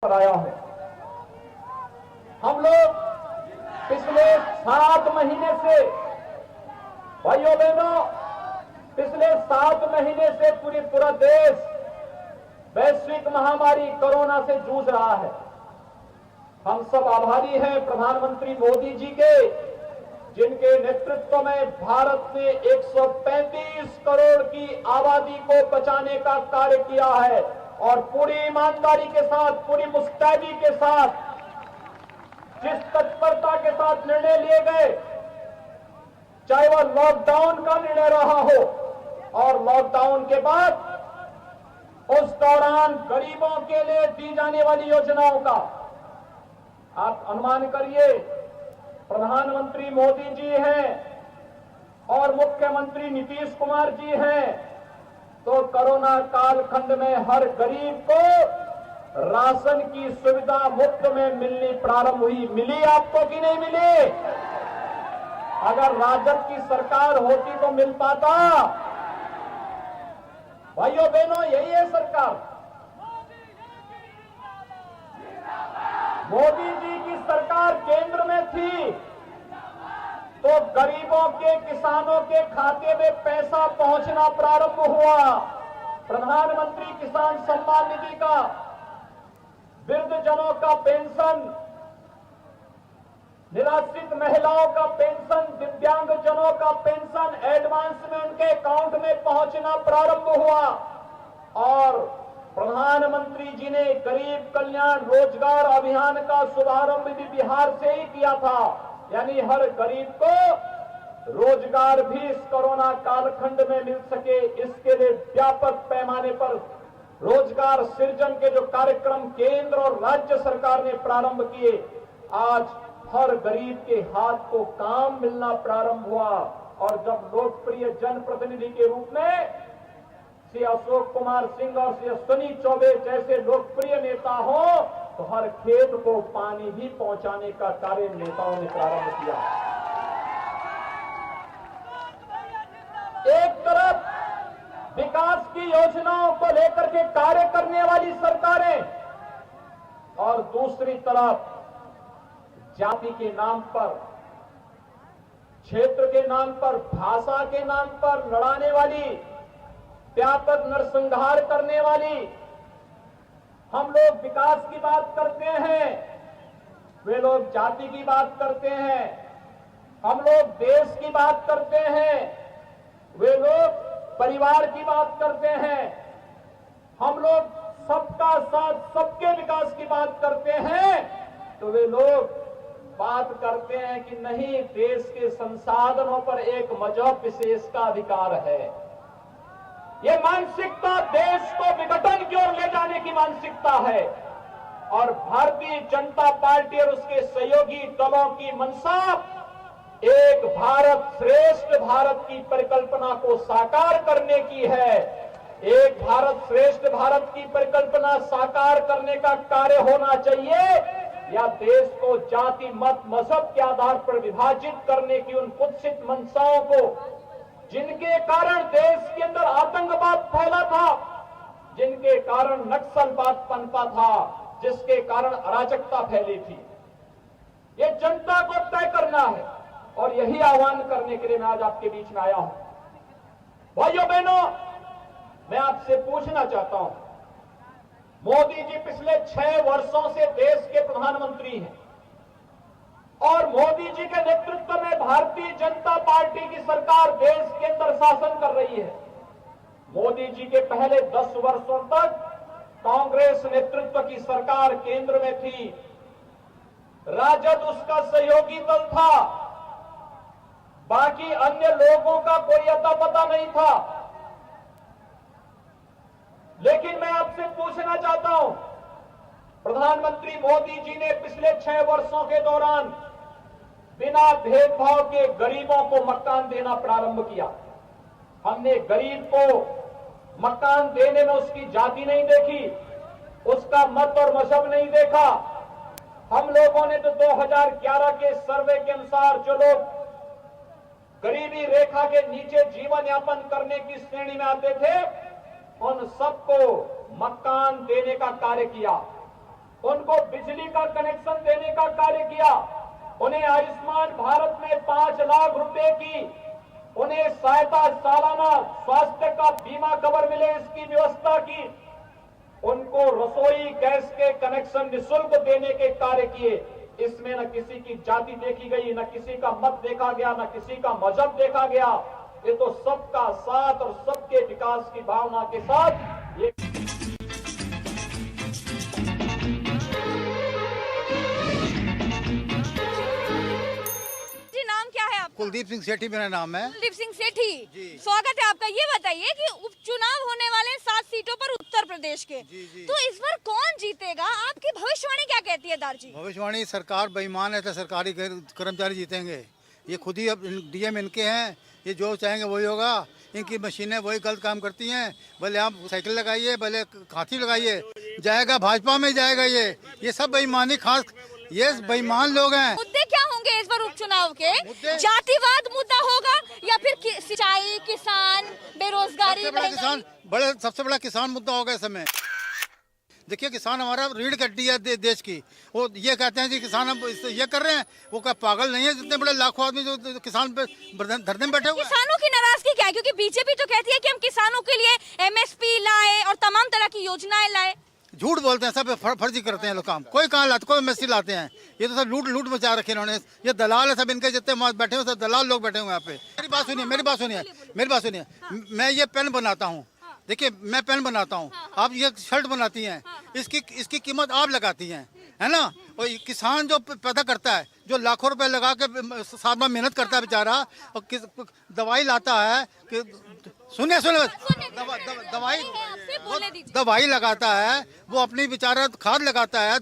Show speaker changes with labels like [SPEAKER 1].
[SPEAKER 1] पर आया हूं। हम लोग पिछले 7 महीने से, भाइयों बहनों, पिछले 7 महीने से पूरा देश वैश्विक महामारी कोरोना से जूझ रहा है। हम सब आभारी हैं प्रधानमंत्री मोदी जी के, जिनके नेतृत्व में भारत ने 135 करोड़ की आबादी को बचाने का कार्य किया है और पूरी ईमानदारी के साथ, पूरी मुस्तैदी के साथ, जिस तत्परता के साथ निर्णय लिए गए, चाहे वह लॉकडाउन का निर्णय रहा हो और लॉकडाउन के बाद उस दौरान गरीबों के लिए दी जाने वाली योजनाओं का आप अनुमान करिए। प्रधानमंत्री मोदी जी हैं और मुख्यमंत्री नीतीश कुमार जी हैं, तो कोरोना कालखंड में हर गरीब को राशन की सुविधा मुफ्त में मिलनी प्रारंभ हुई। मिली आपको कि नहीं मिली? अगर राजद की सरकार होती तो मिल पाता? भाइयों बहनों, यही है सरकार। मोदी जी की सरकार केंद्र में थी तो गरीबों के, किसानों के खाते में पैसा पहुंचना प्रारंभ हुआ। प्रधानमंत्री किसान सम्मान निधि का, वृद्धजनों का पेंशन, निराश्रित महिलाओं का पेंशन, दिव्यांगजनों का पेंशन एडवांस में उनके अकाउंट में पहुंचना प्रारंभ हुआ। और प्रधानमंत्री जी ने गरीब कल्याण रोजगार अभियान का शुभारंभ भी बिहार से ही किया था, यानी हर गरीब को रोजगार भी इस कोरोना कालखंड में मिल सके, इसके लिए व्यापक पैमाने पर रोजगार सृजन के जो कार्यक्रम केंद्र और राज्य सरकार ने प्रारंभ किए, आज हर गरीब के हाथ को काम मिलना प्रारंभ हुआ। और जब लोकप्रिय जनप्रतिनिधि के रूप में श्री अशोक कुमार सिंह और श्री अश्विनी चौबे जैसे लोकप्रिय नेता हो, तो हर खेत को पानी भी पहुंचाने का कार्य नेताओं ने प्रारंभ किया। एक तरफ विकास की योजनाओं को लेकर के कार्य करने वाली सरकारें और दूसरी तरफ जाति के नाम पर, क्षेत्र के नाम पर, भाषा के नाम पर लड़ाने वाली, व्यापक नरसंहार करने वाली। हम लोग विकास की बात करते हैं, वे लोग जाति की बात करते हैं। हम लोग देश की बात करते हैं, वे लोग परिवार की बात करते हैं। हम लोग सबका साथ, सबके विकास की बात करते हैं, तो वे लोग बात करते हैं कि नहीं, देश के संसाधनों पर एक मजहब विशेष का अधिकार है। ये मानसिकता देश को विघटन की ओर ले जाने की मानसिकता है और भारतीय जनता पार्टी और उसके सहयोगी दलों की मंशा एक भारत श्रेष्ठ भारत की परिकल्पना को साकार करने की है। एक भारत श्रेष्ठ भारत की परिकल्पना साकार करने का कार्य होना चाहिए, या देश को जाति, मत, मजहब के आधार पर विभाजित करने की उन कुत्सित मंशाओं को, जिनके कारण देश के अंदर आतंकवाद फैला था, जिनके कारण नक्सलवाद पनपा था, जिसके कारण अराजकता फैली थी, ये जनता को तय करना है। और यही आह्वान करने के लिए मैं आज आपके बीच में आया हूं। भाइयों बहनों, मैं आपसे पूछना चाहता हूं, मोदी जी पिछले 6 वर्षों से देश के प्रधानमंत्री हैं और मोदी जी के नेतृत्व में भारतीय जनता पार्टी की सरकार देश के अंदर शासन कर रही है। मोदी जी के पहले 10 वर्षों तक कांग्रेस नेतृत्व की सरकार केंद्र में थी, राजद उसका सहयोगी दल था, बाकी अन्य लोगों का कोई अता पता नहीं था। लेकिन मैं आपसे पूछना चाहता हूं, प्रधानमंत्री मोदी जी ने पिछले 6 वर्षों के दौरान बिना भेदभाव के गरीबों को मकान देना प्रारंभ किया। हमने गरीब को मकान देने में उसकी जाति नहीं देखी, उसका मत और मजहब नहीं देखा। हम लोगों ने तो 2011 के सर्वे के अनुसार जो लोग गरीबी रेखा के नीचे जीवन यापन करने की श्रेणी में आते थे, उन सबको मकान देने का कार्य किया। उनको बिजली का कनेक्शन देने का कार्य किया, उन्हें आयुष्मान भारत में 5 लाख रुपए की उन्हें सहायता, सालाना स्वास्थ्य का बीमा कवर मिले इसकी व्यवस्था की, उनको रसोई गैस के कनेक्शन निःशुल्क देने के कार्य किए। इसमें न किसी की जाति देखी गई, न किसी का मत देखा गया, न किसी का मजहब देखा गया। ये तो सबका साथ और सबके विकास की भावना के साथ ये
[SPEAKER 2] जी। नाम क्या है आपका?
[SPEAKER 3] कुलदीप सिंह सेठी मेरा नाम है।
[SPEAKER 2] कुलदीप सिंह सेठी
[SPEAKER 3] जी।
[SPEAKER 2] स्वागत है आपका। ये बताइए कि उपचुनाव होने वाले 7 सीटों पर उत्तर प्रदेश के,
[SPEAKER 3] जी।
[SPEAKER 2] तो इस बार कौन जीतेगा? आपकी भविष्यवाणी क्या कहती है दारजी?
[SPEAKER 3] भविष्यवाणी सरकार बेईमान है तो सरकारी कर्मचारी जीतेंगे। ये खुद ही अब डीएम इनके हैं, ये जो चाहेंगे वही होगा। इनकी मशीनें वही गलत काम करती हैं। भले आप साइकिल लगाइए, भले हाथी लगाइए, जाएगा भाजपा में जाएगा। ये सब बेईमानी, खास ये बेईमान लोग हैं।
[SPEAKER 2] मुद्दे क्या होंगे इस बार उपचुनाव के?
[SPEAKER 3] मुद्दे-
[SPEAKER 2] जातिवाद मुद्दा होगा या फिर सिंचाई, किसान, बेरोजगारी,
[SPEAKER 3] सबसे बड़ा किसान मुद्दा होगा इस समय। देखिए, किसान हमारा रीढ़ की हड्डी है देश की। वो ये कहते हैं कि किसान हम ये कर रहे हैं, वो क्या पागल नहीं है? जितने बड़े लाखों आदमी जो किसान पे धरने में बैठे हुए हैं।
[SPEAKER 2] किसानों की नाराजगी क्या है? क्योंकि बीजेपी तो कहती है कि हम किसानों के लिए एमएसपी लाए और तमाम तरह की योजनाएं लाए।
[SPEAKER 3] झूठ बोलते हैं, सब फर्जी करते हैं लोग काम। कोई कहाँ लाते, कोई एमएसपी लाते हैं। ये तो सब लूट मचा रखे इन्होंने। ये दलाल है सब, इनके जितने बैठे हुए सब दलाल लोग बैठे हुए हैं यहाँ पे। मेरी बात सुनिए। मैं ये पेन बनाता हूँ, देखिए मैं पेन बनाता हूँ, आप ये शर्ट बनाती हैं, इसकी कीमत आप लगाती हैं, है ना? और किसान जो पैदा करता है, जो लाखों रुपए लगा के साल में मेहनत करता है बेचारा, और दवाई लाता है कि सुनिए दवाई लगाता है, वो अपनी बेचारा खाद लगाता है।